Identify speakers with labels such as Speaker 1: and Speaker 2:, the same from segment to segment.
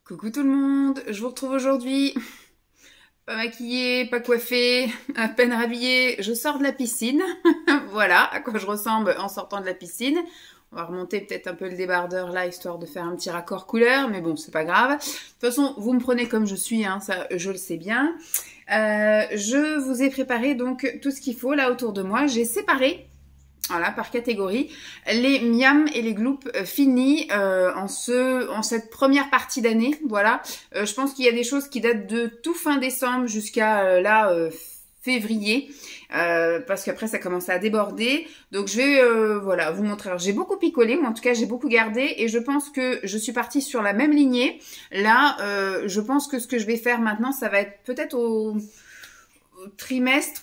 Speaker 1: Coucou tout le monde, je vous retrouve aujourd'hui, pas maquillée, pas coiffée, à peine habillée, je sors de la piscine, voilà à quoi je ressemble en sortant de la piscine. On va remonter peut-être un peu le débardeur là, histoire de faire un petit raccord couleur, mais bon, c'est pas grave. De toute façon, vous me prenez comme je suis, hein, ça je le sais bien. Je vous ai préparé donc tout ce qu'il faut là autour de moi, j'ai séparé. Voilà, par catégorie, les miams et les gloops finis en cette première partie d'année. Voilà, je pense qu'il y a des choses qui datent de tout fin décembre jusqu'à février, parce qu'après ça commence à déborder. Donc je vais voilà vous montrer. Alors j'ai beaucoup picolé, moi en tout cas j'ai beaucoup gardé et je pense que je suis partie sur la même lignée. Là, je pense que ce que je vais faire maintenant, ça va être peut-être au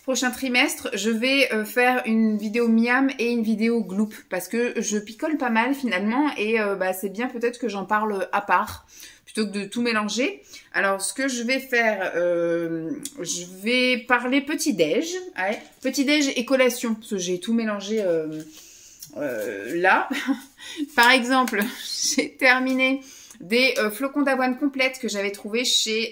Speaker 1: prochain trimestre, je vais faire une vidéo miam et une vidéo gloop parce que je picole pas mal finalement et c'est bien peut-être que j'en parle à part plutôt que de tout mélanger. Alors ce que je vais faire, je vais parler petit-déj, ouais, petit-déj et collation parce que j'ai tout mélangé là. Par exemple, j'ai terminé des flocons d'avoine complètes que j'avais trouvé chez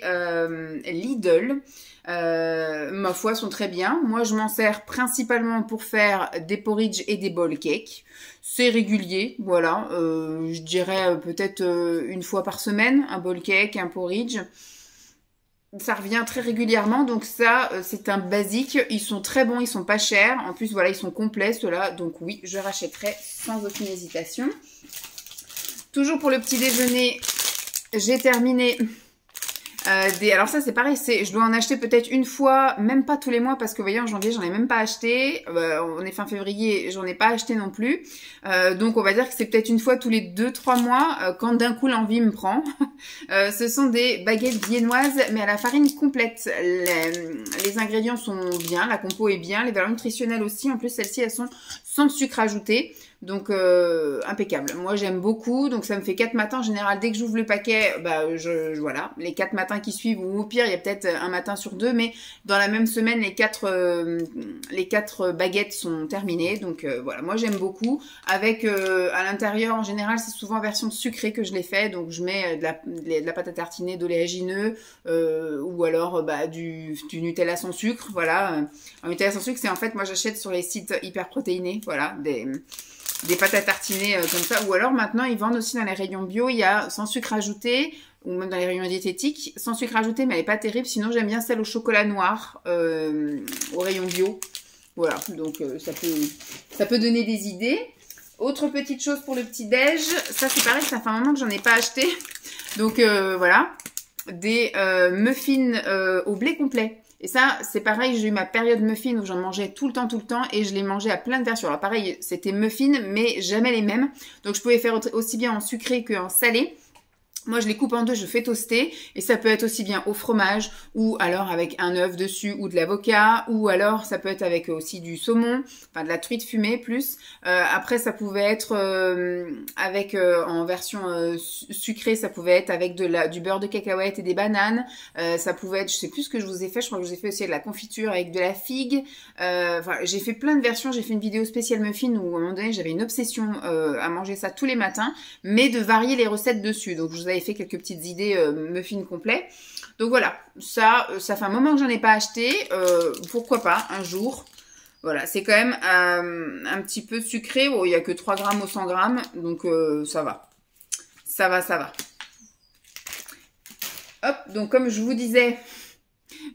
Speaker 1: Lidl. Ma foi, sont très bien. Moi, je m'en sers principalement pour faire des porridge et des bowl cakes. C'est régulier, voilà. Je dirais peut-être une fois par semaine, un bowl cake, un porridge. Ça revient très régulièrement, donc ça, c'est un basique. Ils sont très bons, ils sont pas chers. En plus, voilà, ils sont complets, ceux-là. Donc oui, je rachèterai sans aucune hésitation. Toujours pour le petit déjeuner, j'ai terminé... alors ça c'est pareil, je dois en acheter peut-être une fois, même pas tous les mois parce que vous voyez en janvier j'en ai même pas acheté, on est fin février, j'en ai pas acheté non plus, donc on va dire que c'est peut-être une fois tous les 2-3 mois quand d'un coup l'envie me prend. Ce sont des baguettes viennoises mais à la farine complète, les ingrédients sont bien, la compo est bien, les valeurs nutritionnelles aussi, en plus celles-ci elles sont sans sucre ajouté. Donc impeccable. Moi j'aime beaucoup, donc ça me fait 4 matins en général. Dès que j'ouvre le paquet, voilà, les 4 matins qui suivent, ou au pire il y a peut-être un matin sur 2, mais dans la même semaine les 4 baguettes sont terminées. Donc voilà, moi j'aime beaucoup. Avec à l'intérieur en général c'est souvent en version sucrée que je les fais, donc je mets de la pâte à tartiner d'oléagineux ou alors du Nutella sans sucre. Voilà, un Nutella sans sucre c'est en fait moi j'achète sur les sites hyper protéinés, voilà, des pâtes à tartiner comme ça, ou alors maintenant ils vendent aussi dans les rayons bio, il y a sans sucre ajouté, ou même dans les rayons diététiques, sans sucre ajouté, mais elle est pas terrible, sinon j'aime bien celle au chocolat noir, au rayon bio, voilà, donc ça peut donner des idées. Autre petite chose pour le petit-déj, ça c'est pareil, ça fait un moment que j'en ai pas acheté, donc voilà, des muffins au blé complet. Et ça, c'est pareil, j'ai eu ma période muffin où j'en mangeais tout le temps, et je les mangeais à plein de versions. Alors pareil, c'était muffin, mais jamais les mêmes. Donc je pouvais faire aussi bien en sucré qu'en salé. Moi, je les coupe en deux, je fais toaster, et ça peut être aussi bien au fromage, ou alors avec un œuf dessus, ou de l'avocat, ou alors ça peut être avec aussi du saumon, enfin de la truite fumée plus. Après, ça pouvait être avec en version sucrée, ça pouvait être avec du beurre de cacahuète et des bananes. Ça pouvait être, je sais plus ce que je vous ai fait, je crois que je vous ai fait aussi de la confiture avec de la figue. Enfin, j'ai fait plein de versions, j'ai fait une vidéo spéciale muffin où à un moment donné j'avais une obsession à manger ça tous les matins, mais de varier les recettes dessus. Donc je vous avais fait quelques petites idées muffins complets. Donc voilà, ça fait un moment que j'en ai pas acheté. Pourquoi pas un jour. Voilà, c'est quand même un petit peu sucré. Bon, il n'y a que 3 grammes au 100 grammes, donc ça va. Ça va. Hop, donc comme je vous disais,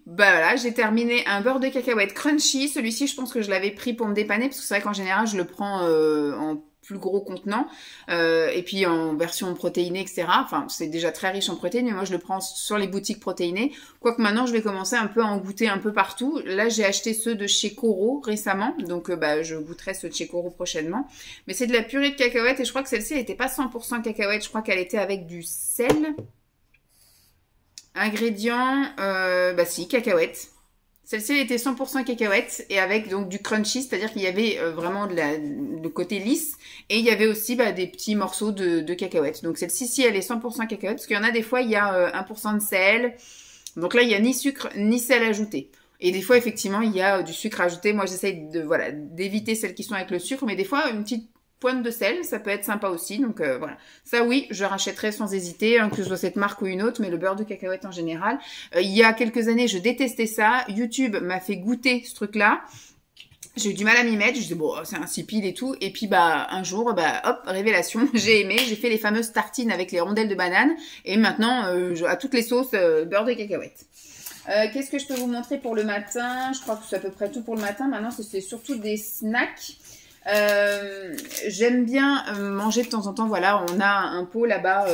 Speaker 1: voilà, j'ai terminé un beurre de cacahuète crunchy. Celui-ci, je pense que je l'avais pris pour me dépanner, parce que c'est vrai qu'en général, je le prends en plus gros contenant, et puis en version protéinée, etc. Enfin, c'est déjà très riche en protéines, mais moi je le prends sur les boutiques protéinées. Quoique maintenant, je vais commencer un peu à en goûter un peu partout. Là, j'ai acheté ceux de chez Koro récemment, donc je goûterai ceux de chez Koro prochainement. Mais c'est de la purée de cacahuètes, et je crois que celle-ci, elle n'était pas 100% cacahuète, je crois qu'elle était avec du sel. Ingrédients, si, cacahuètes. Celle-ci, elle était 100% cacahuètes et avec donc du crunchy, c'est-à-dire qu'il y avait vraiment le côté lisse et il y avait aussi des petits morceaux de cacahuètes. Donc celle-ci, elle est 100% cacahuètes parce qu'il y en a des fois, il y a 1% de sel. Donc là, il n'y a ni sucre ni sel ajouté. Et des fois, effectivement, il y a du sucre ajouté. Moi, j'essaye d'éviter celles qui sont avec le sucre, mais des fois, une petite pointe de sel, ça peut être sympa aussi. Donc voilà, ça oui, je rachèterai sans hésiter, hein, que ce soit cette marque ou une autre, mais le beurre de cacahuète en général. Il y a quelques années, je détestais ça. YouTube m'a fait goûter ce truc-là. J'ai eu du mal à m'y mettre, je disais bon c'est insipide et tout, et puis bah un jour bah hop révélation, j'ai aimé, j'ai fait les fameuses tartines avec les rondelles de banane, et maintenant à toutes les sauces beurre de cacahuète. Qu'est-ce que je peux vous montrer pour le matin? Je crois que c'est à peu près tout pour le matin. Maintenant c'est surtout des snacks. J'aime bien manger de temps en temps, voilà, on a un pot là-bas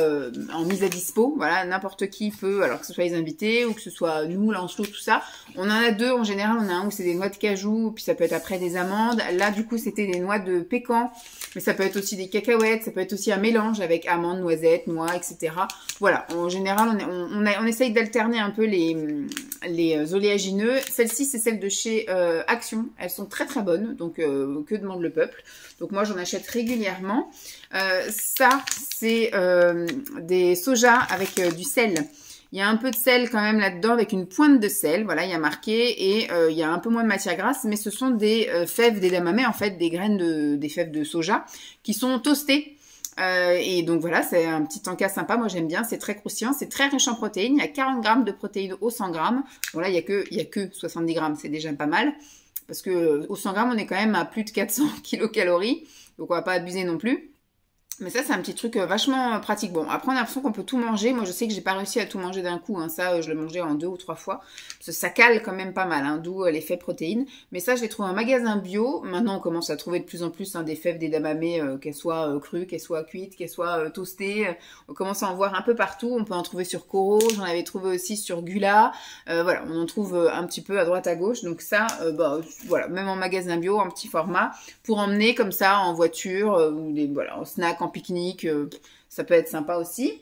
Speaker 1: en mise à dispo, voilà, n'importe qui peut, alors que ce soit les invités ou que ce soit nous, Lancelot, tout ça. On en a deux en général, on a un où c'est des noix de cajou, puis ça peut être après des amandes. Là du coup c'était des noix de pécan, mais ça peut être aussi des cacahuètes, ça peut être aussi un mélange avec amandes, noisettes, noix, etc. Voilà, en général on essaye d'alterner un peu les oléagineux. Celle-ci c'est celle de chez Action, elles sont très très bonnes, donc que demande le peuple. Donc moi j'en achète régulièrement. Ça c'est des sojas avec du sel. Il y a un peu de sel quand même là-dedans avec une pointe de sel. Voilà, il y a marqué, et il y a un peu moins de matière grasse, mais ce sont des fèves d'edamame, en fait, des graines des fèves de soja qui sont toastées. Et donc voilà, c'est un petit encas sympa, moi j'aime bien, c'est très croustillant, c'est très riche en protéines. Il y a 40 grammes de protéines au 100 grammes. Bon là, il y a que 70 grammes, c'est déjà pas mal. Parce que au 100 grammes, on est quand même à plus de 400 kilocalories. Donc on va pas abuser non plus. Mais ça, c'est un petit truc vachement pratique. Bon, après, on a l'impression qu'on peut tout manger. Moi, je sais que j'ai pas réussi à tout manger d'un coup. Hein. Ça, je le mangeais en 2 ou 3 fois. Parce que ça cale quand même pas mal, hein, d'où l'effet protéines. Mais ça, je l'ai trouvé en magasin bio. Maintenant, on commence à trouver de plus en plus des fèves d'edamame, qu'elles soient crues, qu'elles soient cuites, qu'elles soient toastées. On commence à en voir un peu partout. On peut en trouver sur Coro. J'en avais trouvé aussi sur Gula. Voilà, on en trouve un petit peu à droite à gauche. Donc ça, voilà, même en magasin bio, en petit format, pour emmener comme ça en voiture ou voilà, en snack, en pique-nique, ça peut être sympa aussi.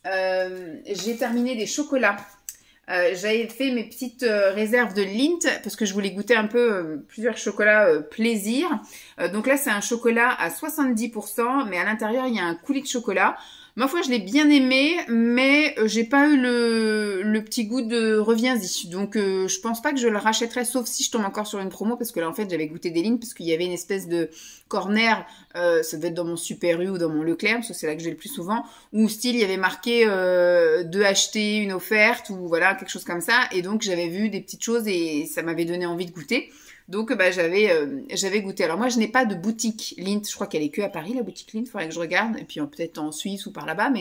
Speaker 1: J'ai terminé des chocolats. J'avais fait mes petites réserves de Lindt parce que je voulais goûter un peu plusieurs chocolats plaisir. Donc là, c'est un chocolat à 70%, mais à l'intérieur, il y a un coulis de chocolat. Ma foi, je l'ai bien aimé, mais j'ai pas eu le petit goût de reviens-y. Donc, je pense pas que je le rachèterai, sauf si je tombe encore sur une promo, parce que là, en fait, j'avais goûté des lignes, parce qu'il y avait une espèce de corner, ça devait être dans mon Super U ou dans mon Leclerc, parce que c'est là que j'ai le plus souvent, où style, il y avait marqué 2 achetés, une offerte, ou voilà, quelque chose comme ça. Et donc, j'avais vu des petites choses et ça m'avait donné envie de goûter. Donc, j'avais goûté. Alors, moi, je n'ai pas de boutique Lindt. Je crois qu'elle est que à Paris, la boutique Lindt. Il faudrait que je regarde. Et puis, peut-être en Suisse ou par là-bas.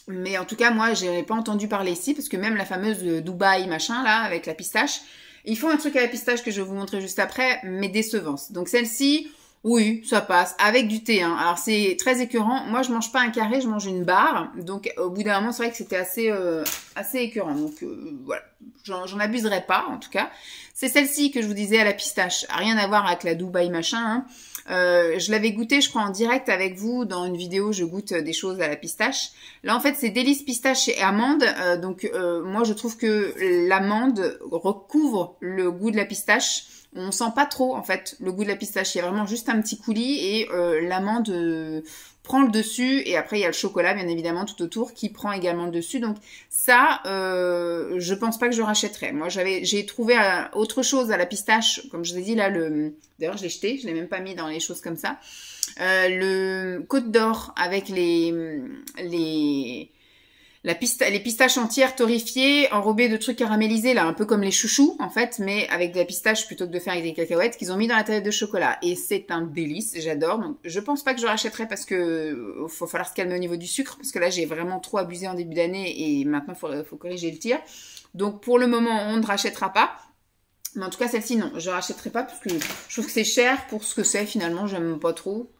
Speaker 1: Mais en tout cas, moi, je n'ai pas entendu parler ici. Parce que même la fameuse Dubaï, machin, là, avec la pistache. Ils font un truc à la pistache que je vais vous montrer juste après, mais décevant. Donc, celle-ci, oui, ça passe. Avec du thé, hein. Alors, c'est très écœurant. Moi, je mange pas un carré, je mange une barre. Donc, au bout d'un moment, c'est vrai que c'était assez écœurant. Donc, voilà. J'en abuserai pas, en tout cas. C'est celle-ci que je vous disais à la pistache. Rien à voir avec la Dubaï machin, hein. Je l'avais goûté, je crois, en direct avec vous. Dans une vidéo, je goûte des choses à la pistache. Là, en fait, c'est délices pistache et amande. Donc, moi, je trouve que l'amande recouvre le goût de la pistache. On sent pas trop, en fait, le goût de la pistache. Il y a vraiment juste un petit coulis et l'amande prend le dessus. Et après, il y a le chocolat, bien évidemment, tout autour qui prend également le dessus. Donc, ça, je pense pas que je rachèterais. Moi, j'ai trouvé autre chose à la pistache. Comme je vous ai dit, là, d'ailleurs, je l'ai jeté. Je l'ai même pas mis dans les choses comme ça. Le Côte d'Or avec les pistaches entières torréfiées, enrobées de trucs caramélisés, là, un peu comme les chouchous, en fait, mais avec de la pistache plutôt que de faire avec des cacahuètes, qu'ils ont mis dans la tablette de chocolat. Et c'est un délice, j'adore. Donc, je pense pas que je rachèterai parce que faut falloir se calmer au niveau du sucre, parce que là, j'ai vraiment trop abusé en début d'année et maintenant, faut corriger le tir. Donc, pour le moment, on ne rachètera pas. Mais en tout cas, celle-ci, non, je rachèterai pas parce que je trouve que c'est cher pour ce que c'est, finalement, j'aime pas trop.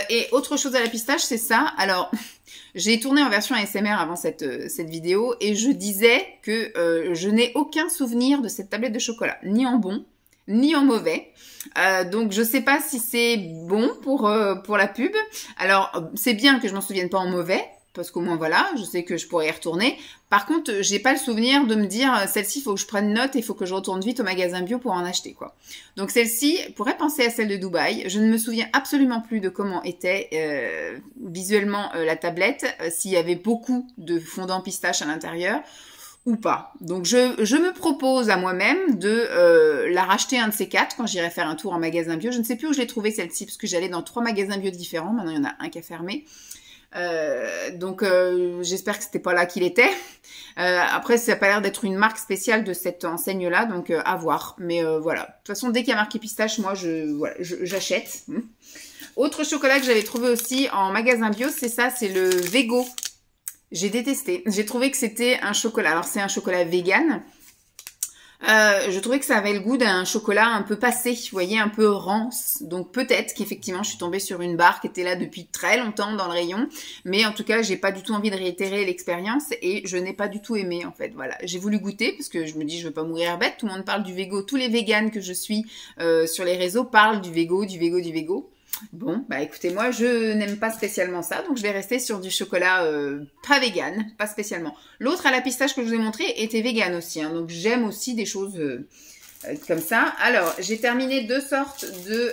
Speaker 1: Et autre chose à la pistache, c'est ça. Alors, j'ai tourné en version ASMR avant cette vidéo et je disais que je n'ai aucun souvenir de cette tablette de chocolat, ni en bon, ni en mauvais. Donc, je sais pas si c'est bon pour la pub. Alors, c'est bien que je m'en souvienne pas en mauvais, parce qu'au moins, voilà, je sais que je pourrais y retourner. Par contre, j'ai pas le souvenir de me dire, celle-ci, il faut que je prenne note et il faut que je retourne vite au magasin bio pour en acheter, quoi. Donc, celle-ci pourrait penser à celle de Dubaï. Je ne me souviens absolument plus de comment était visuellement la tablette, s'il y avait beaucoup de fondant pistache à l'intérieur. ou pas. Donc je me propose à moi-même de la racheter un de ces quatre quand j'irai faire un tour en magasin bio. Je ne sais plus où je l'ai trouvée celle-ci parce que j'allais dans 3 magasins bio différents. Maintenant il y en a un qui a fermé. Donc j'espère que c'était pas là qu'il était. Après ça n'a pas l'air d'être une marque spéciale de cette enseigne là, donc à voir. Mais voilà. De toute façon dès qu'il y a marqué pistache, moi j'achète. Autre chocolat que j'avais trouvé aussi en magasin bio, c'est ça, c'est le Vego. J'ai détesté. J'ai trouvé que c'était un chocolat. Alors, c'est un chocolat vegan. Je trouvais que ça avait le goût d'un chocolat un peu passé, vous voyez, un peu rance. Donc, peut-être qu'effectivement, je suis tombée sur une barre qui était là depuis très longtemps dans le rayon. Mais en tout cas, j'ai pas du tout envie de réitérer l'expérience et je n'ai pas du tout aimé, en fait. Voilà. J'ai voulu goûter parce que je me dis, je veux pas mourir bête. Tout le monde parle du Vego. Tous les véganes que je suis sur les réseaux parlent du Vego, du Vego, du Vego. Bon, bah écoutez, moi je n'aime pas spécialement ça, donc je vais rester sur du chocolat pas vegan, pas spécialement. L'autre à la pistache que je vous ai montré était vegan aussi, hein, donc j'aime aussi des choses comme ça. Alors, j'ai terminé 2 sortes de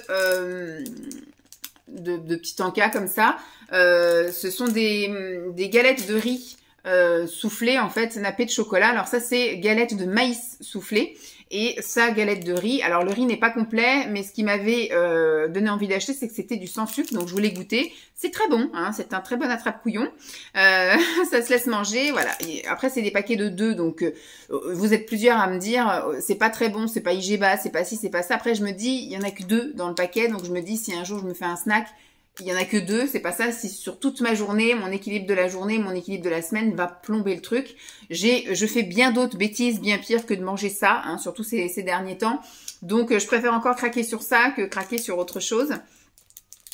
Speaker 1: petits encas comme ça. Ce sont des galettes de riz soufflées, en fait, nappées de chocolat. Alors ça, c'est galettes de maïs soufflées. Et ça, galette de riz. Alors, le riz n'est pas complet, mais ce qui m'avait donné envie d'acheter, c'est que c'était du sans sucre. Donc, je voulais goûter. C'est très bon, hein, c'est un très bon attrape-couillon. Ça se laisse manger, voilà. Et après, c'est des paquets de 2, donc vous êtes plusieurs à me dire, c'est pas très bon, c'est pas IGBA, c'est pas ci, c'est pas ça. Après, je me dis, il y en a que 2 dans le paquet, donc je me dis, si un jour je me fais un snack, il y en a que 2, c'est pas ça. Si sur toute ma journée, mon équilibre de la journée, mon équilibre de la semaine va plomber le truc. Je fais bien d'autres bêtises, bien pires que de manger ça, hein, surtout ces derniers temps. Donc, je préfère encore craquer sur ça que craquer sur autre chose.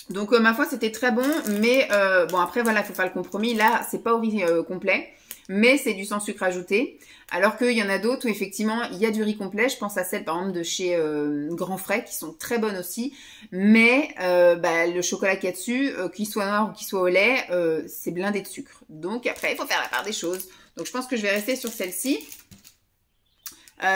Speaker 1: Donc, ma foi, c'était très bon, mais bon, après, voilà, il faut faire le compromis. Là, c'est pas au riz complet, mais c'est du sans sucre ajouté. Alors qu'il y en a d'autres où, effectivement, il y a du riz complet. Je pense à celles, par exemple, de chez Grand Frais, qui sont très bonnes aussi. Mais bah, le chocolat qu'il y a dessus, qu'il soit noir ou qu'il soit au lait, c'est blindé de sucre. Donc, après, il faut faire la part des choses. Donc, je pense que je vais rester sur celle-ci.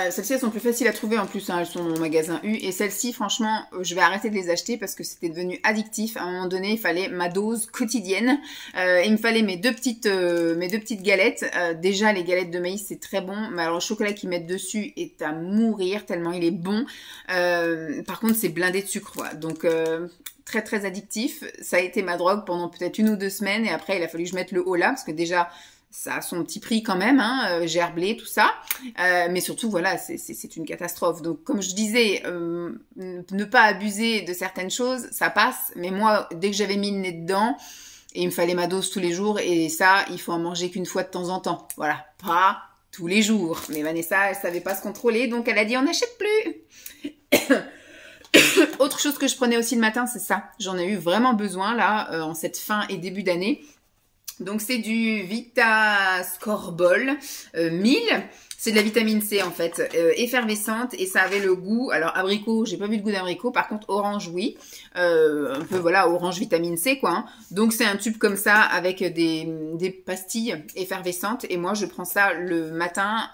Speaker 1: Celles-ci, elles sont plus faciles à trouver en plus, hein, elles sont en magasin U. Et celles-ci, franchement, je vais arrêter de les acheter parce que c'était devenu addictif. À un moment donné, il fallait ma dose quotidienne. Il me fallait mes deux petites galettes. Déjà, les galettes de maïs, c'est très bon. Mais alors, le chocolat qu'ils mettent dessus est à mourir tellement il est bon. Par contre, c'est blindé de sucre, quoi. Donc, très, très addictif. Ça a été ma drogue pendant peut-être 1 ou 2 semaines. Et après, il a fallu que je mette le haut là parce que déjà... ça a son petit prix quand même, hein, gerblé, tout ça. Mais surtout, voilà, c'est une catastrophe. Donc, comme je disais, ne pas abuser de certaines choses, ça passe. Mais moi, dès que j'avais mis le nez dedans, il me fallait ma dose tous les jours. Et ça, il faut en manger qu'une fois de temps en temps. Voilà, pas tous les jours. Mais Vanessa, elle savait pas se contrôler, donc elle a dit on n'achète plus. Autre chose que je prenais aussi le matin, c'est ça. J'en ai eu vraiment besoin, là, en cette fin et début d'année. Donc, c'est du Vitascorbol 1000. C'est de la vitamine C, en fait, effervescente. Et ça avait le goût, alors abricot, j'ai pas vu de goût d'abricot. Par contre, orange, oui. Un peu, voilà, orange vitamine C, quoi. Hein. Donc, c'est un tube comme ça avec des pastilles effervescentes. Et moi, je prends ça le matin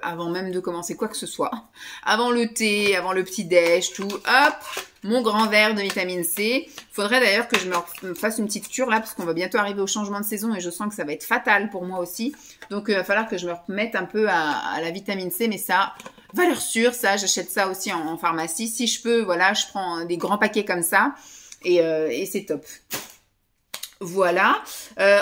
Speaker 1: avant même de commencer quoi que ce soit. Avant le thé, avant le petit-déj, tout. Hop, mon grand verre de vitamine C. Faudrait d'ailleurs que je me fasse une petite cure là parce qu'on va bientôt arriver au changement de saison et je sens que ça va être fatal pour moi aussi. Donc, il va falloir que je me remette un peu à la vitamine C. Mais ça, valeur sûre, ça, j'achète ça aussi en pharmacie. Si je peux, voilà, je prends des grands paquets comme ça et c'est top. Voilà.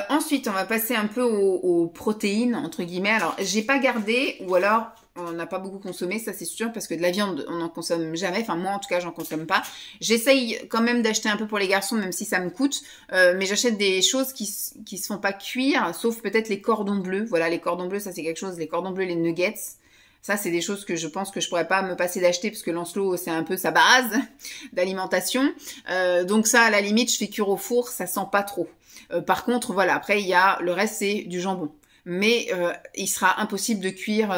Speaker 1: Ensuite, on va passer un peu aux protéines, entre guillemets. Alors, j'ai pas gardé ou alors... on n'a pas beaucoup consommé, ça c'est sûr, parce que de la viande, on n'en consomme jamais. Enfin, moi, en tout cas, j'en consomme pas. J'essaye quand même d'acheter un peu pour les garçons, même si ça me coûte. Mais j'achète des choses qui se font pas cuire, sauf peut-être les cordons bleus. Voilà, les cordons bleus, ça c'est quelque chose. Les cordons bleus, les nuggets, ça c'est des choses que je pense que je pourrais pas me passer d'acheter, parce que Lancelot, c'est un peu sa base d'alimentation. Donc ça, à la limite, je fais cuire au four, ça sent pas trop. Par contre, voilà, après, il y a le reste, c'est du jambon. Mais il sera impossible de cuire.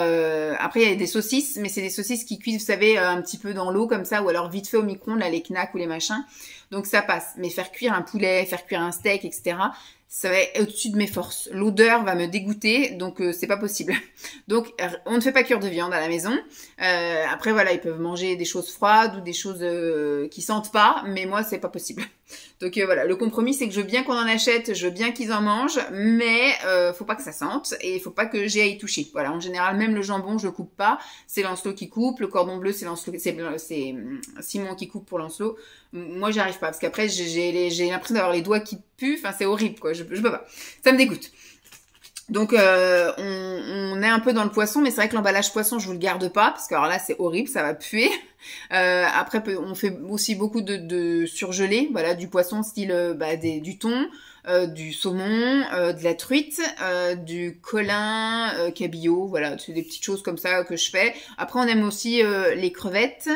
Speaker 1: Après, il y a des saucisses, mais c'est des saucisses qui cuisent, vous savez, un petit peu dans l'eau comme ça, ou alors vite fait au micro-ondes, là, les knacks ou les machins. Donc ça passe. Mais faire cuire un poulet, faire cuire un steak, etc., ça va être au-dessus de mes forces. L'odeur va me dégoûter, donc c'est pas possible. Donc on ne fait pas cuire de viande à la maison. Après voilà, ils peuvent manger des choses froides ou des choses qui sentent pas, mais moi c'est pas possible. Donc voilà, le compromis c'est que je veux bien qu'on en achète, je veux bien qu'ils en mangent, mais faut pas que ça sente et faut pas que j'ai à y toucher. Voilà, en général même le jambon je le coupe pas, c'est Lancelot qui coupe, le cordon bleu c'est Simon qui coupe pour Lancelot. Moi j'y arrive pas parce qu'après j'ai l'impression d'avoir les doigts qui puent, enfin c'est horrible quoi, je peux pas, ça me dégoûte. Donc on est un peu dans le poisson, mais c'est vrai que l'emballage poisson je vous le garde pas parce que alors là c'est horrible, ça va puer. Après on fait aussi beaucoup de surgelés, voilà, du poisson style du thon, du saumon, de la truite, du colin, cabillaud, voilà, c'est des petites choses comme ça que je fais. Après on aime aussi les crevettes.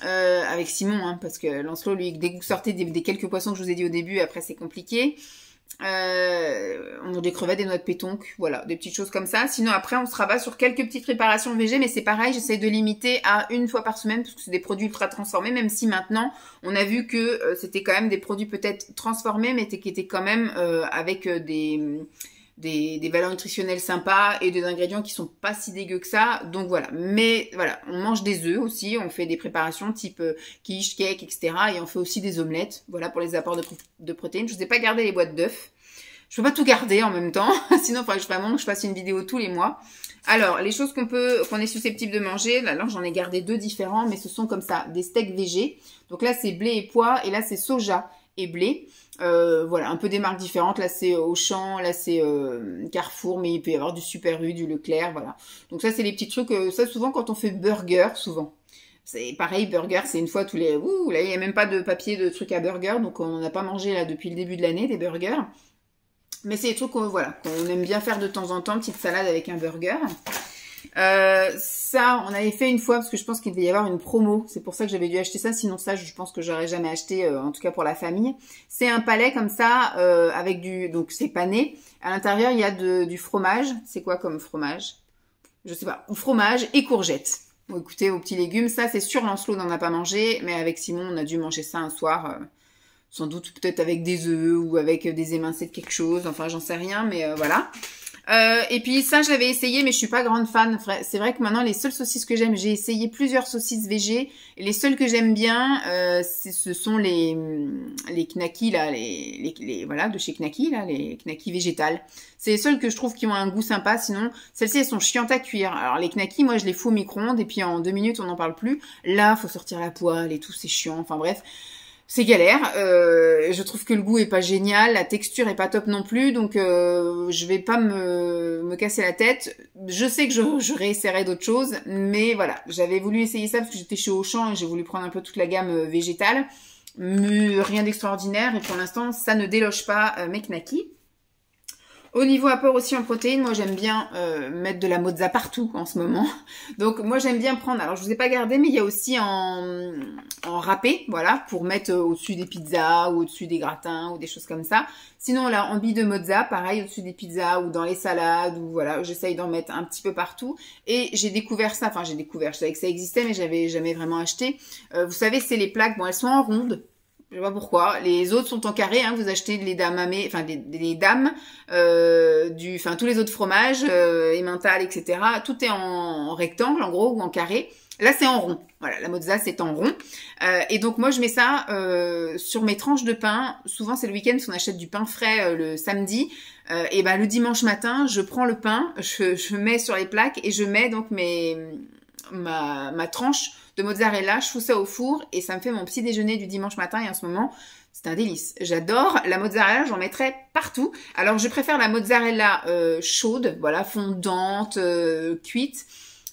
Speaker 1: Avec Simon, hein, parce que Lancelot, lui, dès que vous sortez des quelques poissons que je vous ai dit au début, après c'est compliqué. On a des crevettes, des noix de pétonque, voilà, des petites choses comme ça. Sinon après on se rabat sur quelques petites préparations végé, mais c'est pareil, j'essaie de limiter à une fois par semaine parce que c'est des produits ultra transformés, même si maintenant on a vu que c'était quand même des produits peut-être transformés, mais qui étaient quand même avec des valeurs nutritionnelles sympas et des ingrédients qui sont pas si dégueux que ça. Donc voilà, mais voilà, on mange des œufs aussi, on fait des préparations type quiche, cake, etc. Et on fait aussi des omelettes, voilà, pour les apports de protéines. Je vous ai pas gardé les boîtes d'œufs. Je peux pas tout garder en même temps, sinon il faudrait vraiment que je fasse une vidéo tous les mois. Alors, les choses qu'on est susceptible de manger, là j'en ai gardé 2 différents, mais ce sont comme ça, des steaks végé. Donc là c'est blé et pois, et là c'est soja et blé. Voilà, un peu des marques différentes. Là c'est Auchan, là c'est Carrefour, mais il peut y avoir du Super U, du Leclerc, voilà. Donc ça c'est les petits trucs, ça souvent quand on fait burger, souvent. C'est pareil, burger, c'est une fois tous les... Ouh, là il n'y a même pas de papier de trucs à burger, donc on n'a pas mangé là depuis le début de l'année des burgers. Mais c'est des trucs qu'on aime bien faire de temps en temps, petite salade avec un burger. Ça, on avait fait une fois parce que je pense qu'il devait y avoir une promo. C'est pour ça que j'avais dû acheter ça. Sinon ça, je pense que j'aurais jamais acheté, en tout cas pour la famille. C'est un palais comme ça, avec donc c'est pané. À l'intérieur, il y a du fromage. C'est quoi comme fromage? Je sais pas. Ou fromage et courgettes. Bon, écoutez, aux petits légumes. Ça, c'est sûr, Lancelot n'en a pas mangé. Mais avec Simon, on a dû manger ça un soir. Sans doute peut-être avec des œufs ou avec des émincés de quelque chose. Enfin, j'en sais rien, mais voilà. Et puis ça, je l'avais essayé, mais je suis pas grande fan. C'est vrai que maintenant, les seules saucisses que j'aime, j'ai essayé plusieurs saucisses végé. Et les seules que j'aime bien, ce sont les knackis, là, voilà, de chez Knacky, là, les knackis végétales. C'est les seules que je trouve qui ont un goût sympa. Sinon, celles-ci, elles sont chiantes à cuire. Alors, les knackis, moi, je les fous au micro-ondes et puis en 2 minutes, on n'en parle plus. Là, faut sortir la poêle et tout, c'est chiant. Enfin bref. C'est galère, je trouve que le goût est pas génial, la texture est pas top non plus, donc je vais pas me casser la tête. Je sais que je réessayerai d'autres choses, mais voilà, j'avais voulu essayer ça parce que j'étais chez Auchan et j'ai voulu prendre un peu toute la gamme végétale, mais rien d'extraordinaire et pour l'instant ça ne déloge pas mes knackis. Au niveau apport aussi en protéines, moi j'aime bien mettre de la mozza partout en ce moment. Donc moi j'aime bien prendre, alors je vous ai pas gardé, mais il y a aussi en râpé, voilà, pour mettre au-dessus des pizzas ou au-dessus des gratins ou des choses comme ça. Sinon là, en billes de mozza, pareil, au-dessus des pizzas ou dans les salades, ou voilà, j'essaye d'en mettre un petit peu partout. Et j'ai découvert ça, enfin je savais que ça existait, mais j'avais jamais vraiment acheté. Vous savez, c'est les plaques, bon elles sont en ronde. Je sais pas pourquoi. Les autres sont en carré, hein. Vous achetez les dames enfin les dames, tous les autres fromages, Emmental, etc. Tout est en rectangle, en gros, ou en carré. Là, c'est en rond. Voilà, la mozza, c'est en rond. Et donc, moi, je mets ça sur mes tranches de pain. Souvent, c'est le week-end, parce qu'on achète du pain frais le samedi. Et ben, le dimanche matin, je prends le pain, je mets sur les plaques et je mets donc ma tranche de mozzarella, je fous ça au four et ça me fait mon petit déjeuner du dimanche matin et en ce moment, c'est un délice. J'adore la mozzarella, j'en mettrai partout. Alors, je préfère la mozzarella chaude, voilà, fondante, cuite,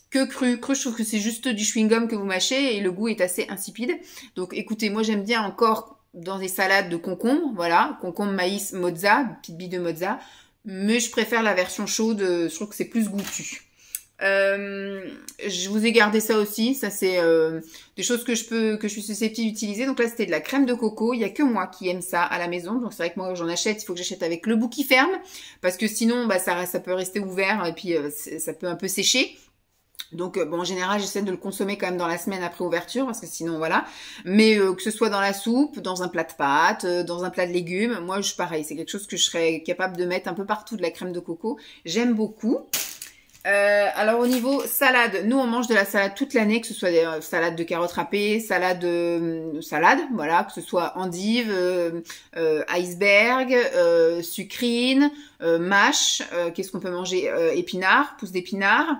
Speaker 1: que crue. Crue, je trouve que c'est juste du chewing-gum que vous mâchez et le goût est assez insipide. Donc, écoutez, moi, j'aime bien encore dans des salades de concombre, voilà, concombre, maïs, mozza, petite bille de mozza, mais je préfère la version chaude, je trouve que c'est plus goûtu. Je vous ai gardé ça aussi, ça c'est des choses que je suis susceptible d'utiliser. Donc là c'était de la crème de coco, il y a que moi qui aime ça à la maison, donc c'est vrai que moi j'en achète, il faut que j'achète avec le bout qui ferme parce que sinon ça peut rester ouvert et puis ça peut un peu sécher. Donc bon, en général j'essaie de le consommer quand même dans la semaine après ouverture parce que sinon voilà, mais que ce soit dans la soupe, dans un plat de pâtes, dans un plat de légumes, moi pareil, c'est quelque chose que je serais capable de mettre un peu partout, de la crème de coco, j'aime beaucoup. Alors au niveau salade, nous on mange de la salade toute l'année, que ce soit des salades de carottes râpées, salade, voilà, que ce soit endive, iceberg, sucrine, mâche, qu'est-ce qu'on peut manger, épinards, pousses d'épinards.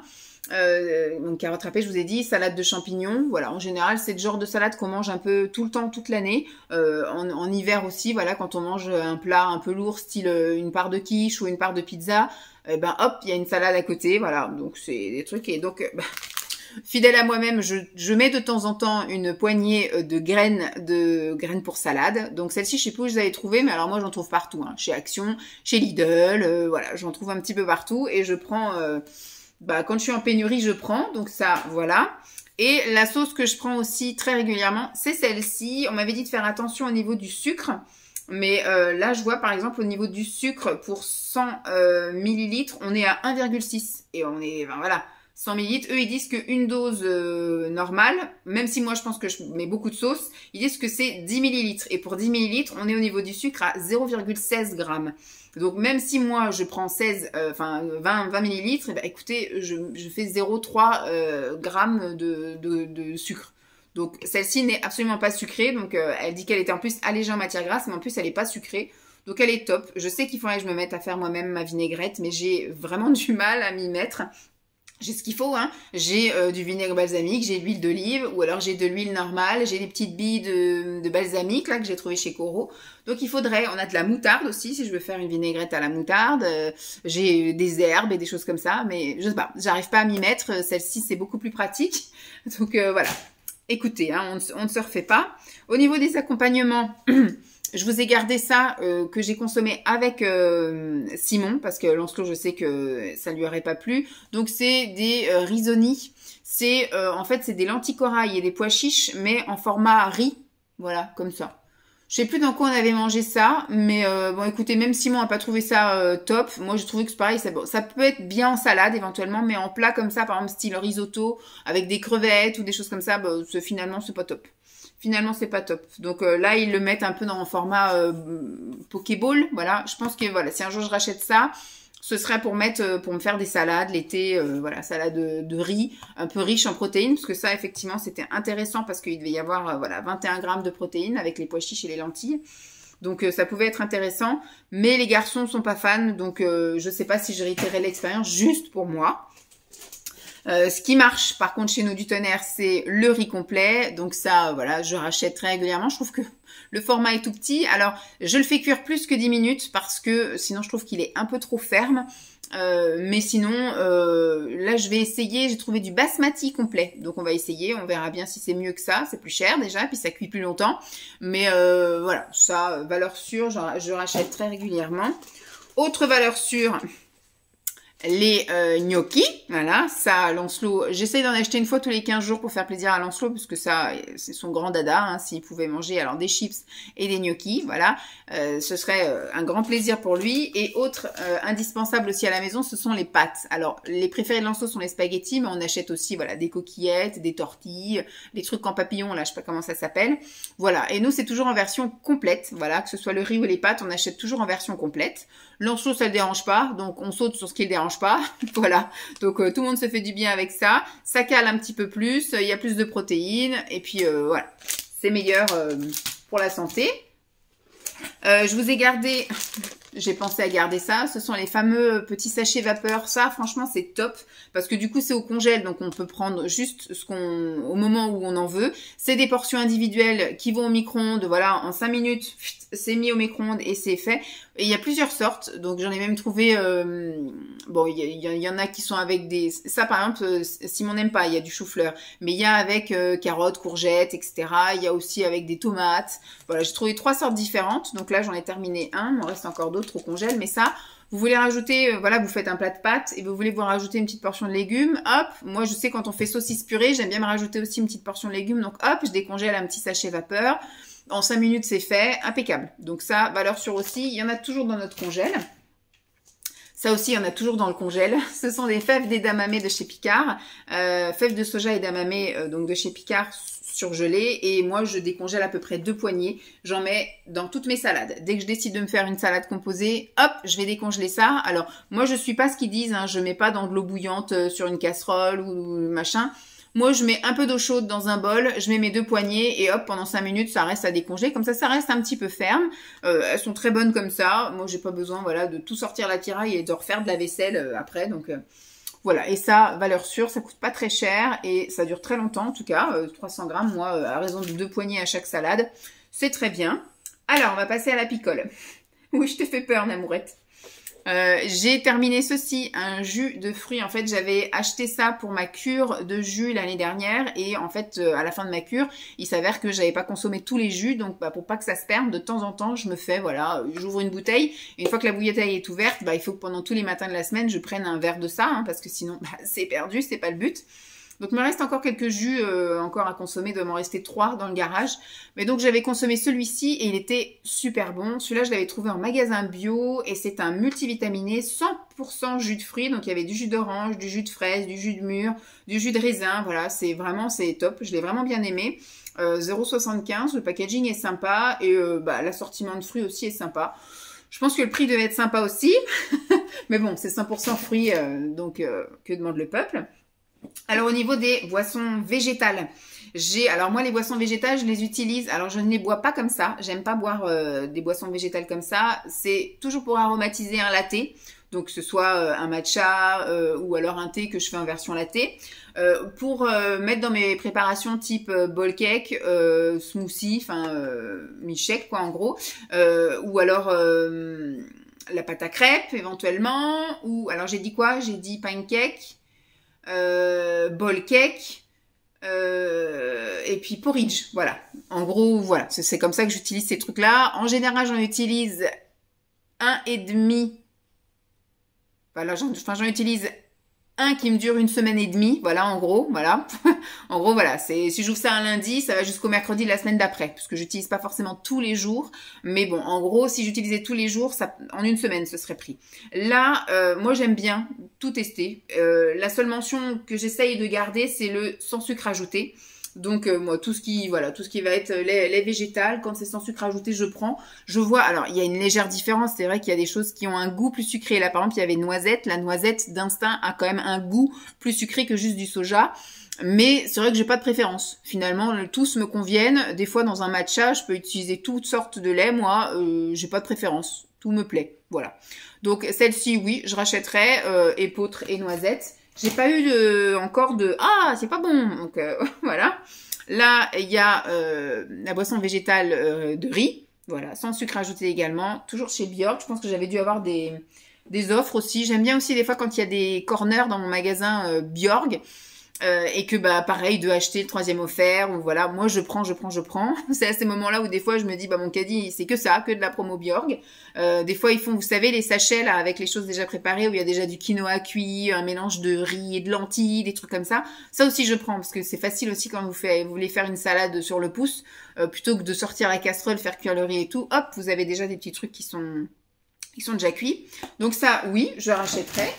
Speaker 1: Donc carottes râpées, je vous ai dit, salade de champignons, voilà, en général c'est le genre de salade qu'on mange un peu tout le temps, toute l'année, en hiver aussi, voilà, quand on mange un plat un peu lourd, style une part de quiche ou une part de pizza, ben hop, il y a une salade à côté, voilà, donc c'est des trucs, et donc fidèle à moi-même, je mets de temps en temps une poignée de graines pour salade. Donc celle-ci, je sais pas où je les avais trouvées, mais alors moi j'en trouve partout, hein, chez Action, chez Lidl, voilà, j'en trouve un petit peu partout, et je prends quand je suis en pénurie, je prends. Donc ça, voilà. Et la sauce que je prends aussi très régulièrement, c'est celle-ci. On m'avait dit de faire attention au niveau du sucre. Mais là, je vois par exemple au niveau du sucre, pour 100 millilitres, on est à 1,6. Et on est, voilà, 100 millilitres. Eux, ils disent qu'une dose normale, même si moi je pense que je mets beaucoup de sauce, ils disent que c'est 10 millilitres. Et pour 10 millilitres, on est au niveau du sucre à 0,16 grammes. Donc même si moi je prends 20 millilitres, écoutez, je fais 0,3 grammes de sucre. Donc celle-ci n'est absolument pas sucrée, donc elle dit qu'elle était en plus allégée en matière grasse, mais en plus elle n'est pas sucrée. Donc elle est top. Je sais qu'il faudrait que je me mette à faire moi-même ma vinaigrette, mais j'ai vraiment du mal à m'y mettre. J'ai ce qu'il faut, hein. J'ai du vinaigre balsamique, j'ai de l'huile d'olive, ou alors j'ai de l'huile normale, j'ai des petites billes de balsamique là que j'ai trouvé chez Coro. Donc il faudrait, on a de la moutarde aussi si je veux faire une vinaigrette à la moutarde. J'ai des herbes et des choses comme ça, mais je sais pas, j'arrive pas à m'y mettre. Celle-ci c'est beaucoup plus pratique. Donc voilà. Écoutez, hein, on ne se refait pas. Au niveau des accompagnements. Je vous ai gardé ça que j'ai consommé avec Simon parce que Lancelot, je sais que ça lui aurait pas plu. Donc c'est des risoni. C'est en fait c'est des lentilles corail et des pois chiches mais en format riz. Voilà, comme ça. Je sais plus dans quoi on avait mangé ça, mais bon écoutez, même Simon n'a pas trouvé ça top. Moi j'ai trouvé que c'est pareil, ça peut être bien en salade éventuellement, mais en plat comme ça, par exemple style risotto avec des crevettes ou des choses comme ça, finalement c'est pas top. Finalement, c'est pas top. Donc là, ils le mettent un peu dans un format Pokéball. Voilà, je pense que voilà, si un jour je rachète ça, ce serait pour me faire des salades l'été. Voilà, salade de riz, un peu riche en protéines, parce que ça, effectivement, c'était intéressant parce qu'il devait y avoir 21 grammes de protéines avec les pois chiches et les lentilles. Donc ça pouvait être intéressant, mais les garçons sont pas fans, donc je sais pas si je réitérerai l'expérience juste pour moi. Ce qui marche par contre chez nous du tonnerre, c'est le riz complet. Donc ça, voilà, je rachète très régulièrement. Je trouve que le format est tout petit. Alors, je le fais cuire plus que 10 minutes parce que sinon je trouve qu'il est un peu trop ferme. Mais sinon, là je vais essayer, j'ai trouvé du basmati complet. Donc on va essayer, on verra bien si c'est mieux que ça. C'est plus cher déjà, puis ça cuit plus longtemps. Mais voilà, ça, valeur sûre, je rachète très régulièrement. Autre valeur sûre, les gnocchis, voilà, ça, Lancelot, j'essaye d'en acheter une fois tous les 15 jours pour faire plaisir à Lancelot, parce que ça, c'est son grand dada, hein, s'il pouvait manger alors des chips et des gnocchis, voilà, ce serait un grand plaisir pour lui. Et autre indispensable aussi à la maison, ce sont les pâtes. Alors, les préférés de Lancelot sont les spaghettis, mais on achète aussi, voilà, des coquillettes, des tortilles, les trucs en papillon, là, je sais pas comment ça s'appelle, voilà, et nous, c'est toujours en version complète, voilà, que ce soit le riz ou les pâtes, on achète toujours en version complète. Lancelot, ça le dérange pas, donc on saute sur ce qui le dérange pas, voilà, donc tout le monde se fait du bien avec ça, ça cale un petit peu plus, il y a plus de protéines, et puis voilà, c'est meilleur pour la santé. Je vous ai gardé, j'ai pensé à garder ça, ce sont les fameux petits sachets vapeur, ça franchement c'est top, parce que du coup c'est au congèle, donc on peut prendre juste au moment où on en veut. C'est des portions individuelles qui vont au micro-ondes, voilà, en 5 minutes, c'est mis au micro-ondes et c'est fait. Et il y a plusieurs sortes, donc j'en ai même trouvé, bon, il y en a qui sont avec des, ça par exemple, Simon n'aime pas, il y a du chou-fleur, mais il y a avec carottes, courgettes, etc. Il y a aussi avec des tomates, voilà, j'ai trouvé 3 sortes différentes, donc là j'en ai terminé un, il m'en reste encore d'autres au congèle, mais ça, vous voulez rajouter, voilà, vous faites un plat de pâtes et vous voulez vous rajouter une petite portion de légumes, hop, moi je sais quand on fait saucisse purée, j'aime bien me rajouter aussi une petite portion de légumes, donc hop, je décongèle un petit sachet vapeur. En 5 minutes, c'est fait, impeccable. Donc ça, valeur sûre aussi, il y en a toujours dans notre congèle. Ça aussi, il y en a toujours dans le congèle. Ce sont des fèves d'edamame de chez Picard. Fèves de soja edamame donc de chez Picard surgelées. Et moi, je décongèle à peu près 2 poignées. J'en mets dans toutes mes salades. Dès que je décide de me faire une salade composée, hop, je vais décongeler ça. Alors, moi, je suis pas ce qu'ils disent. Hein, je mets pas dans de l'eau bouillante sur une casserole ou machin. Moi, je mets un peu d'eau chaude dans un bol, je mets mes 2 poignées et hop, pendant 5 minutes, ça reste à décongeler. Comme ça reste un petit peu ferme. Elles sont très bonnes comme ça. Moi, j'ai pas besoin, voilà, de tout sortir la tiraille et de refaire de la vaisselle après. Donc, voilà. Et ça, valeur sûre, ça coûte pas très cher et ça dure très longtemps en tout cas. 300 grammes, moi, à raison de 2 poignées à chaque salade. C'est très bien. Alors, on va passer à la picole. Oui, je t'ai fait peur, Namourette. J'ai terminé ceci, un jus de fruits. En fait, j'avais acheté ça pour ma cure de jus l'année dernière et en fait, à la fin de ma cure, il s'avère que j'avais pas consommé tous les jus, donc pour pas que ça se perde, de temps en temps, je me fais, voilà, j'ouvre une bouteille. Et une fois que la bouteille est ouverte, il faut que pendant tous les matins de la semaine, je prenne un verre de ça, hein, parce que sinon, c'est perdu, c'est pas le but. Donc, il me reste encore quelques jus encore à consommer. Il doit m'en rester 3 dans le garage. Mais donc, j'avais consommé celui-ci et il était super bon. Celui-là, je l'avais trouvé en magasin bio et c'est un multivitaminé 100% jus de fruits. Donc, il y avait du jus d'orange, du jus de fraise, du jus de mûre, du jus de raisin. Voilà, c'est top. Je l'ai vraiment bien aimé. 0,75. Le packaging est sympa et l'assortiment de fruits aussi est sympa. Je pense que le prix devait être sympa aussi. Mais bon, c'est 100% fruits, donc que demande le peuple? Alors au niveau des boissons végétales, alors moi les boissons végétales je les utilise, alors je ne les bois pas comme ça, j'aime pas boire des boissons végétales comme ça, c'est toujours pour aromatiser un latte, donc que ce soit un matcha ou alors un thé que je fais en version latte, pour mettre dans mes préparations type bowl cake, smoothie, enfin milkshake quoi en gros, ou alors la pâte à crêpes éventuellement, ou alors j'ai dit quoi? J'ai dit pancake, bowl cake et puis porridge, voilà. En gros, voilà, c'est comme ça que j'utilise ces trucs-là. En général, j'en utilise 1,5. Voilà, j'en utilise un qui me dure 1 semaine et demie, voilà, en gros, voilà. En gros, voilà, si j'ouvre ça un lundi, ça va jusqu'au mercredi de la semaine d'après, parce que j'utilise pas forcément tous les jours, mais bon, en gros, si j'utilisais tous les jours, ça, en 1 semaine, ce serait pris. Là, moi, j'aime bien tout tester. La seule mention que j'essaye de garder, c'est le sans sucre ajouté. Donc moi tout ce qui va être lait végétal, quand c'est sans sucre ajouté, je prends. Je vois, alors il y a une légère différence, c'est vrai qu'il y a des choses qui ont un goût plus sucré. Là par exemple, il y avait noisette, la noisette d'instinct a quand même un goût plus sucré que juste du soja. Mais c'est vrai que j'ai pas de préférence. Finalement, tous me conviennent. Des fois dans un matcha, je peux utiliser toutes sortes de lait, moi j'ai pas de préférence. Tout me plaît, voilà. Donc celle-ci, oui, je rachèterai, épeautre et noisette. J'ai pas eu encore de « Ah, c'est pas bon !» Donc, voilà. Là, il y a la boisson végétale de riz. Voilà, sans sucre ajouté également. Toujours chez Bjork. Je pense que j'avais dû avoir des offres aussi. J'aime bien aussi des fois quand il y a des corners dans mon magasin Bjork. Et que pareil de acheter le 3e offert ou voilà, moi je prends. C'est à ces moments-là où des fois je me dis mon caddie c'est que ça, que de la promo Bjork. Des fois ils font, vous savez, les sachets là avec les choses déjà préparées où il y a déjà du quinoa cuit, un mélange de riz et de lentilles, des trucs comme ça. Ça aussi je prends parce que c'est facile aussi quand vous voulez faire une salade sur le pouce, plutôt que de sortir la casserole, faire cuire le riz et tout. Hop, vous avez déjà des petits trucs qui sont déjà cuits. Donc ça, oui, je rachèterai.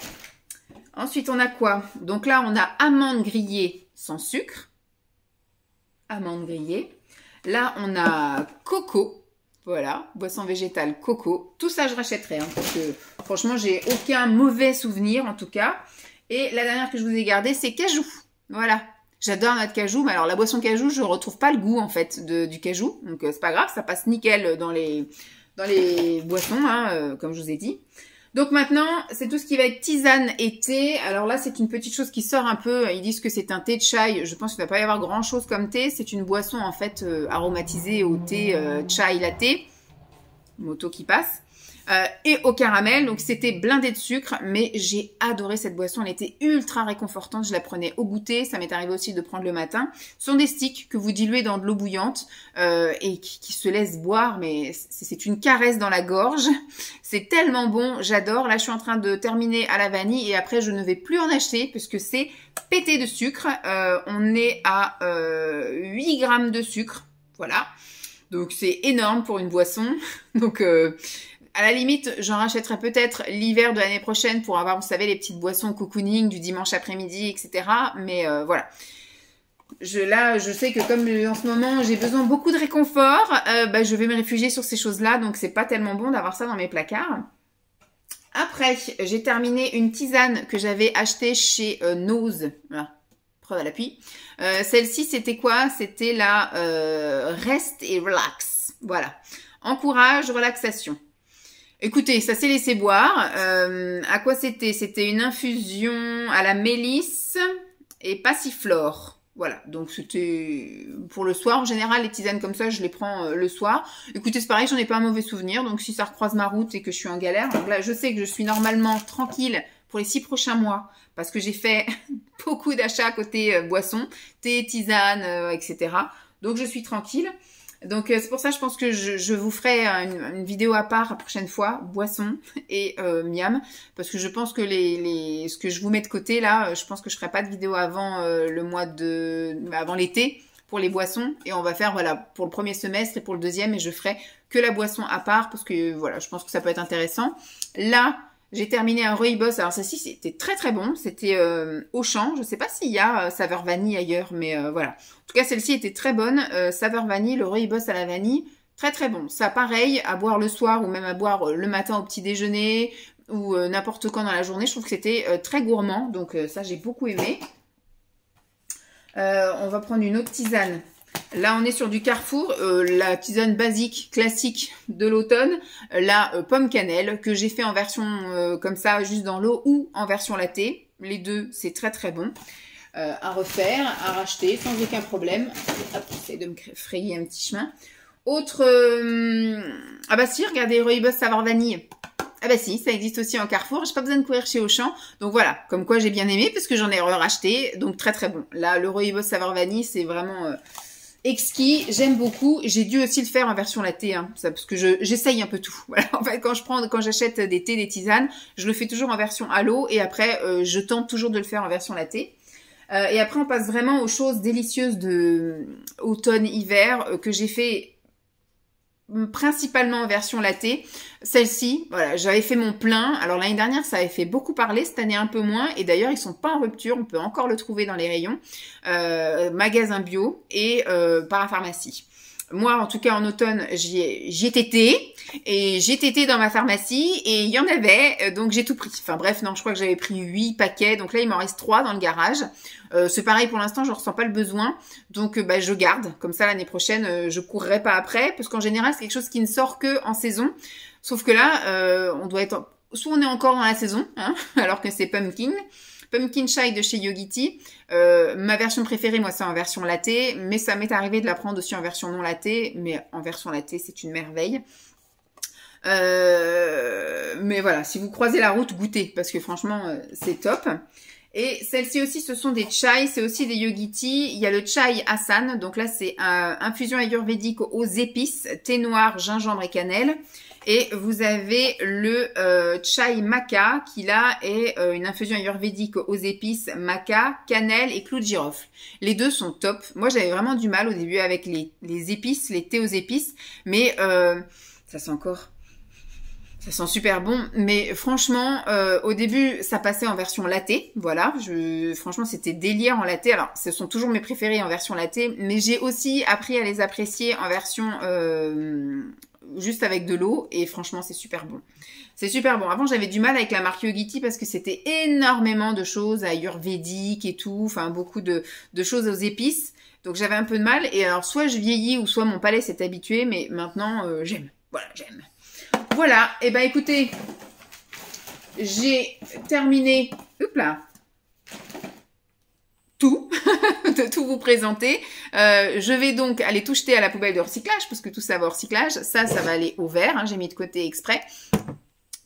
Speaker 1: Ensuite, on a quoi? Donc là, on a amandes grillées sans sucre. Amandes grillées. Là, on a coco. Voilà, boisson végétale coco. Tout ça, je rachèterai. Hein, parce que franchement, j'ai aucun mauvais souvenir en tout cas. Et la dernière que je vous ai gardée, c'est cajou. Voilà. J'adore notre cajou. Mais alors, la boisson cajou, je retrouve pas le goût en fait du cajou. Donc, c'est pas grave. Ça passe nickel dans les boissons, hein, comme je vous ai dit. Donc maintenant, c'est tout ce qui va être tisane et thé. Alors là, c'est une petite chose qui sort un peu. Ils disent que c'est un thé de chai. Je pense qu'il ne va pas y avoir grand-chose comme thé. C'est une boisson en fait aromatisée au thé chai latte. Moto qui passe. Et au caramel, donc c'était blindé de sucre, mais j'ai adoré cette boisson, elle était ultra réconfortante, je la prenais au goûter, ça m'est arrivé aussi de prendre le matin. Ce sont des sticks que vous diluez dans de l'eau bouillante et qui se laissent boire, mais c'est une caresse dans la gorge, c'est tellement bon, j'adore. Là je suis en train de terminer à la vanille et après je ne vais plus en acheter puisque c'est pété de sucre, on est à 8 grammes de sucre, voilà. Donc c'est énorme pour une boisson, donc... À la limite, j'en rachèterai peut-être l'hiver de l'année prochaine pour avoir, vous savez, les petites boissons cocooning du dimanche après-midi, etc. Mais voilà. Je sais que comme en ce moment, j'ai besoin beaucoup de réconfort, je vais me réfugier sur ces choses-là. Donc, c'est pas tellement bon d'avoir ça dans mes placards. Après, j'ai terminé une tisane que j'avais achetée chez Nose. Voilà. Preuve à l'appui. Celle-ci, c'était quoi? C'était la Rest et Relax. Voilà. Encourage, relaxation. Écoutez, ça s'est laissé boire. À quoi c'était? C'était une infusion à la mélisse et passiflore. Voilà, donc c'était pour le soir. En général, les tisanes comme ça, je les prends le soir. Écoutez, c'est pareil, j'en ai pas un mauvais souvenir. Donc si ça recroise ma route et que je suis en galère, donc là, je sais que je suis normalement tranquille pour les 6 prochains mois parce que j'ai fait beaucoup d'achats côté boissons, thé, tisane, etc. Donc je suis tranquille. Donc c'est pour ça je pense que je vous ferai une vidéo à part la prochaine fois, boisson et miam, parce que je pense que ce que je vous mets de côté là, je pense que je ferai pas de vidéo avant avant l'été pour les boissons, et on va faire voilà pour le premier semestre et pour le deuxième, et je ferai que la boisson à part parce que voilà, je pense que ça peut être intéressant. Là, j'ai terminé un rooibos. Alors ceci c'était très très bon. C'était Auchan. Je sais pas s'il y a saveur vanille ailleurs, mais voilà. En tout cas celle-ci était très bonne. Saveur vanille, le rooibos à la vanille, très très bon. Ça pareil à boire le soir ou même à boire le matin au petit déjeuner ou n'importe quand dans la journée. Je trouve que c'était très gourmand. Donc ça j'ai beaucoup aimé. On va prendre une autre tisane. Là, on est sur du Carrefour, la tisane basique, classique de l'automne, la pomme cannelle, que j'ai fait en version comme ça, juste dans l'eau, ou en version latte. Les deux, c'est très très bon. À refaire, à racheter, sans aucun problème. Hop, j'essaie de me frayer un petit chemin. Autre... Ah bah si, regardez, rooibos saveur vanille. Ah bah si, ça existe aussi en Carrefour. J'ai pas besoin de courir chez Auchan. Donc voilà, comme quoi j'ai bien aimé, parce que j'en ai racheté. Donc très très bon. Là, le rooibos saveur vanille, c'est vraiment... exquis, j'aime beaucoup. J'ai dû aussi le faire en version latte, hein, ça, parce que j'essaye un peu tout. Voilà, en fait, quand j'achète des thés, des tisanes, je le fais toujours en version à l'eau, et après, je tente toujours de le faire en version latte. Et après, on passe vraiment aux choses délicieuses de automne-hiver que j'ai fait principalement en version latte. Celle-ci, voilà, j'avais fait mon plein. Alors l'année dernière, ça avait fait beaucoup parler, cette année un peu moins. Et d'ailleurs, ils sont pas en rupture, on peut encore le trouver dans les rayons. Magasin bio et parapharmacie. Moi, en tout cas, en automne, j'y ai tété. Et j'ai tété dans ma pharmacie et il y en avait, donc j'ai tout pris. Enfin bref, non, je crois que j'avais pris 8 paquets. Donc là, il m'en reste 3 dans le garage. C'est pareil pour l'instant, je ressens pas le besoin. Donc je garde. Comme ça, l'année prochaine, je courrai pas après. Parce qu'en général, c'est quelque chose qui ne sort que en saison. Sauf que là, on doit être... Soit on est encore dans la saison, hein, alors que c'est Pumpkin Chai de chez Yogiti. Ma version préférée, moi, c'est en version latte. Mais ça m'est arrivé de la prendre aussi en version non latte. Mais en version latte, c'est une merveille. Mais voilà, si vous croisez la route, goûtez. Parce que franchement, c'est top. Et celles-ci aussi, ce sont des chai. C'est aussi des Yogiti. Il y a le chai Hassan. Donc là, c'est infusion ayurvédique aux épices. Thé noir, gingembre et cannelle. Et vous avez le chai maca qui là est une infusion ayurvédique aux épices maca, cannelle et clou de girofle. Les deux sont top. Moi j'avais vraiment du mal au début avec les épices, les thés aux épices, mais ça sent super bon. Mais franchement, au début ça passait en version latte, voilà. Franchement c'était délire en latte. Alors ce sont toujours mes préférés en version latte, mais j'ai aussi appris à les apprécier en version juste avec de l'eau, et franchement c'est super bon. C'est super bon. Avant j'avais du mal avec la marque Yogiti parce que c'était énormément de choses ayurvédiques et tout, enfin beaucoup de choses aux épices, donc j'avais un peu de mal, et alors soit je vieillis ou soit mon palais s'est habitué, mais maintenant j'aime. Voilà, j'aime. Voilà, et ben écoutez, j'ai terminé, hop là, tout, de tout vous présenter. Je vais donc aller tout jeter à la poubelle de recyclage, parce que tout ça va au recyclage. Ça va aller au vert, hein, j'ai mis de côté exprès.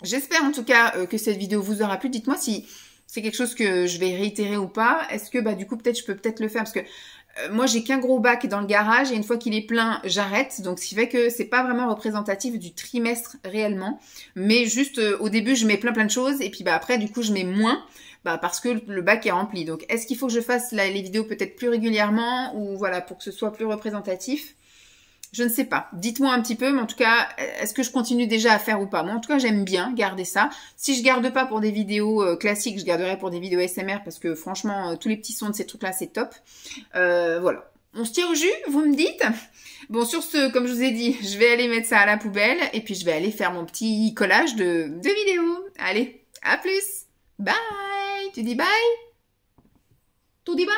Speaker 1: J'espère en tout cas que cette vidéo vous aura plu. Dites-moi si c'est quelque chose que je vais réitérer ou pas. Est-ce que du coup peut-être je peux le faire, parce que moi j'ai qu'un gros bac dans le garage, et une fois qu'il est plein, j'arrête. Donc ce qui fait que c'est pas vraiment représentatif du trimestre réellement. Mais juste au début je mets plein de choses, et puis après du coup je mets moins. Parce que le bac est rempli. Donc, est-ce qu'il faut que je fasse les vidéos peut-être plus régulièrement, ou voilà, pour que ce soit plus représentatif? Je ne sais pas. Dites-moi un petit peu, mais en tout cas, est-ce que je continue déjà à faire ou pas? Moi, en tout cas, j'aime bien garder ça. Si je garde pas pour des vidéos classiques, je garderai pour des vidéos SMR parce que franchement, tous les petits sons de ces trucs-là, c'est top. Voilà. On se tire au jus, vous me dites? Bon, sur ce, comme je vous ai dit, je vais aller mettre ça à la poubelle et puis je vais aller faire mon petit collage de vidéos. Allez, à plus. Bye. Tu dis bye? Tu dis bye?